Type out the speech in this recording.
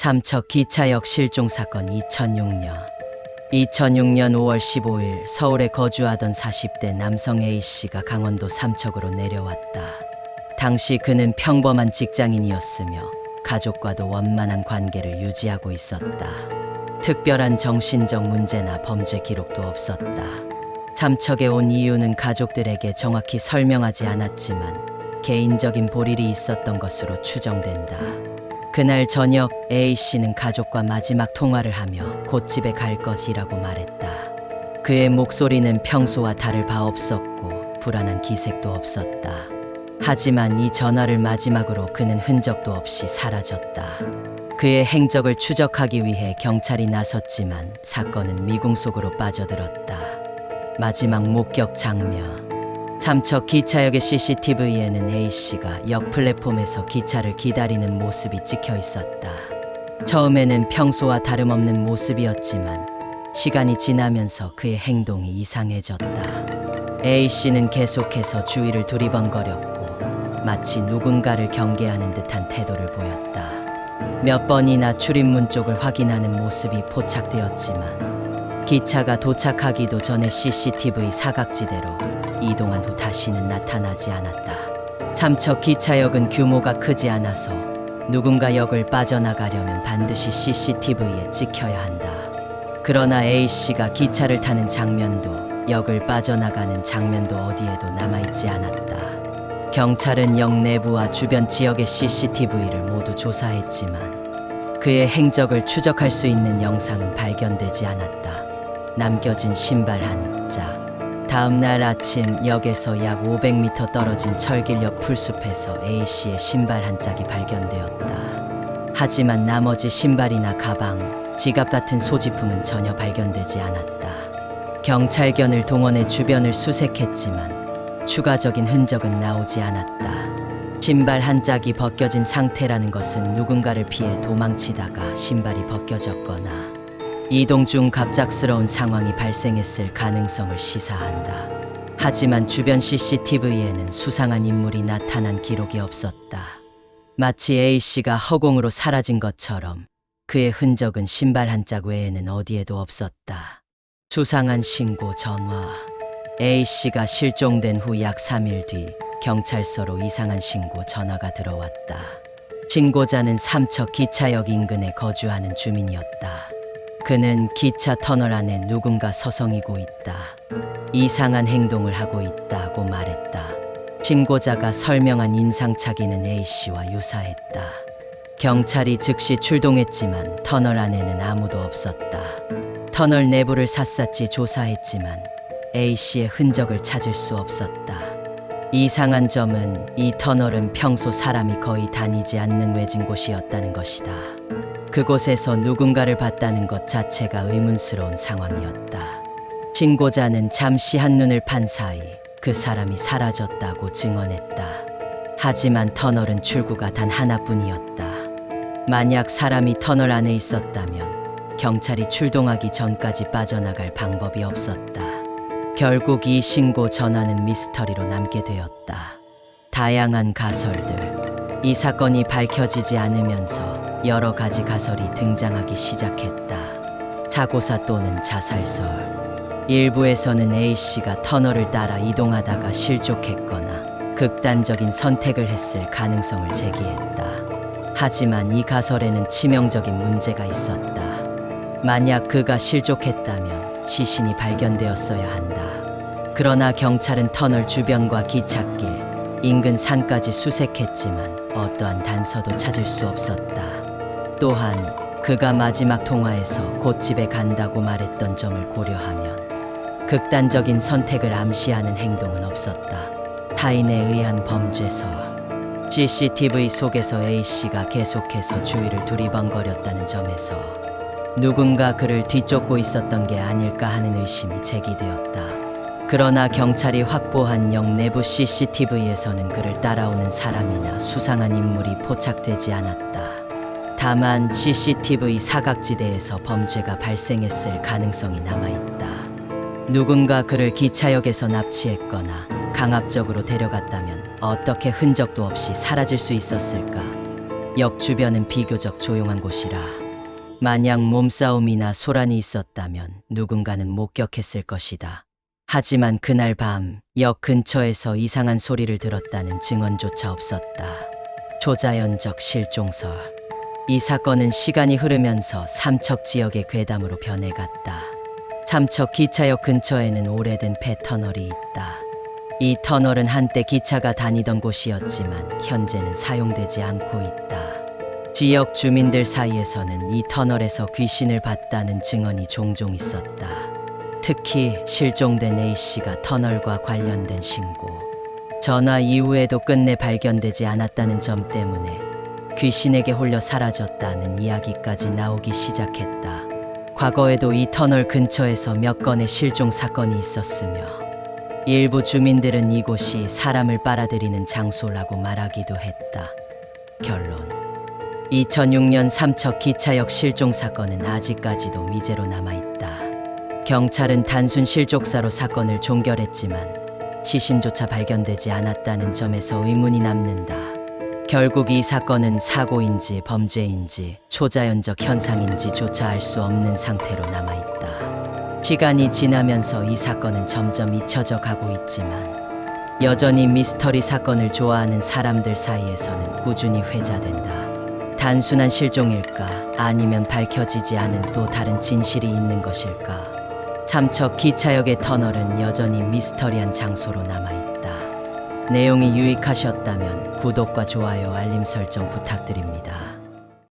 삼척 기차역 실종 사건 2006년 5월 15일 서울에 거주하던 40대 남성 A씨가 강원도 삼척으로 내려왔다. 당시 그는 평범한 직장인이었으며 가족과도 원만한 관계를 유지하고 있었다. 특별한 정신적 문제나 범죄 기록도 없었다. 삼척에 온 이유는 가족들에게 정확히 설명하지 않았지만 개인적인 볼일이 있었던 것으로 추정된다. 그날 저녁 A씨는 가족과 마지막 통화를 하며 곧 집에 갈 것이라고 말했다. 그의 목소리는 평소와 다를 바 없었고 불안한 기색도 없었다. 하지만 이 전화를 마지막으로 그는 흔적도 없이 사라졌다. 그의 행적을 추적하기 위해 경찰이 나섰지만 사건은 미궁 속으로 빠져들었다. 마지막 목격 장면. 삼척 기차역의 CCTV에는 A씨가 역 플랫폼에서 기차를 기다리는 모습이 찍혀 있었다. 처음에는 평소와 다름없는 모습이었지만 시간이 지나면서 그의 행동이 이상해졌다. A씨는 계속해서 주위를 두리번거렸고 마치 누군가를 경계하는 듯한 태도를 보였다. 몇 번이나 출입문 쪽을 확인하는 모습이 포착되었지만 기차가 도착하기도 전에 CCTV 사각지대로 이동한 후 다시는 나타나지 않았다. 삼척 기차역은 규모가 크지 않아서 누군가 역을 빠져나가려면 반드시 CCTV에 찍혀야 한다. 그러나 A씨가 기차를 타는 장면도 역을 빠져나가는 장면도 어디에도 남아있지 않았다. 경찰은 역 내부와 주변 지역의 CCTV를 모두 조사했지만 그의 행적을 추적할 수 있는 영상은 발견되지 않았다. 남겨진 신발 한 짝. 다음 날 아침 역에서 약 500m 떨어진 철길 옆 풀숲에서 A씨의 신발 한 짝이 발견되었다. 하지만 나머지 신발이나 가방, 지갑 같은 소지품은 전혀 발견되지 않았다. 경찰견을 동원해 주변을 수색했지만 추가적인 흔적은 나오지 않았다. 신발 한 짝이 벗겨진 상태라는 것은 누군가를 피해 도망치다가 신발이 벗겨졌거나 이동 중 갑작스러운 상황이 발생했을 가능성을 시사한다. 하지만 주변 CCTV에는 수상한 인물이 나타난 기록이 없었다. 마치 A씨가 허공으로 사라진 것처럼 그의 흔적은 신발 한 짝 외에는 어디에도 없었다. 수상한 신고 전화. A씨가 실종된 후 약 3일 뒤 경찰서로 이상한 신고 전화가 들어왔다. 신고자는 삼척 기차역 인근에 거주하는 주민이었다. 그는 기차 터널 안에 누군가 서성이고 있다. 이상한 행동을 하고 있다고 말했다. 신고자가 설명한 인상착의는 A씨와 유사했다. 경찰이 즉시 출동했지만 터널 안에는 아무도 없었다. 터널 내부를 샅샅이 조사했지만 A씨의 흔적을 찾을 수 없었다. 이상한 점은 이 터널은 평소 사람이 거의 다니지 않는 외진 곳이었다는 것이다. 그곳에서 누군가를 봤다는 것 자체가 의문스러운 상황이었다. 신고자는 잠시 한눈을 판 사이 그 사람이 사라졌다고 증언했다. 하지만 터널은 출구가 단 하나뿐이었다. 만약 사람이 터널 안에 있었다면 경찰이 출동하기 전까지 빠져나갈 방법이 없었다. 결국 이 신고 전화는 미스터리로 남게 되었다. 다양한 가설들. 이 사건이 밝혀지지 않으면서 여러 가지 가설이 등장하기 시작했다. 사고사 또는 자살설. 일부에서는 A씨가 터널을 따라 이동하다가 실족했거나 극단적인 선택을 했을 가능성을 제기했다. 하지만 이 가설에는 치명적인 문제가 있었다. 만약 그가 실족했다면 시신이 발견되었어야 한다. 그러나 경찰은 터널 주변과 기찻길, 인근 산까지 수색했지만 어떠한 단서도 찾을 수 없었다. 또한 그가 마지막 통화에서 곧 집에 간다고 말했던 점을 고려하면 극단적인 선택을 암시하는 행동은 없었다. 타인에 의한 범죄설. CCTV 속에서 A씨가 계속해서 주위를 두리번거렸다는 점에서 누군가 그를 뒤쫓고 있었던 게 아닐까 하는 의심이 제기되었다. 그러나 경찰이 확보한 역 내부 CCTV에서는 그를 따라오는 사람이나 수상한 인물이 포착되지 않았다. 다만 CCTV 사각지대에서 범죄가 발생했을 가능성이 남아있다. 누군가 그를 기차역에서 납치했거나 강압적으로 데려갔다면 어떻게 흔적도 없이 사라질 수 있었을까? 역 주변은 비교적 조용한 곳이라 만약 몸싸움이나 소란이 있었다면 누군가는 목격했을 것이다. 하지만 그날 밤 역 근처에서 이상한 소리를 들었다는 증언조차 없었다. 조자연적 실종설. 이 사건은 시간이 흐르면서 삼척 지역의 괴담으로 변해갔다. 삼척 기차역 근처에는 오래된 폐터널이 있다. 이 터널은 한때 기차가 다니던 곳이었지만 현재는 사용되지 않고 있다. 지역 주민들 사이에서는 이 터널에서 귀신을 봤다는 증언이 종종 있었다. 특히 실종된 A씨가 터널과 관련된 신고, 전화 이후에도 끝내 발견되지 않았다는 점 때문에 귀신에게 홀려 사라졌다는 이야기까지 나오기 시작했다. 과거에도 이 터널 근처에서 몇 건의 실종 사건이 있었으며 일부 주민들은 이곳이 사람을 빨아들이는 장소라고 말하기도 했다. 결론. 2006년 삼척 기차역 실종 사건은 아직까지도 미제로 남아있다. 경찰은 단순 실족사로 사건을 종결했지만 시신조차 발견되지 않았다는 점에서 의문이 남는다. 결국 이 사건은 사고인지 범죄인지 초자연적 현상인지조차 알 수 없는 상태로 남아있다. 시간이 지나면서 이 사건은 점점 잊혀져 가고 있지만 여전히 미스터리 사건을 좋아하는 사람들 사이에서는 꾸준히 회자된다. 단순한 실종일까? 아니면 밝혀지지 않은 또 다른 진실이 있는 것일까? 삼척 기차역의 터널은 여전히 미스터리한 장소로 남아있다. 내용이 유익하셨다면 구독과 좋아요, 알림 설정 부탁드립니다.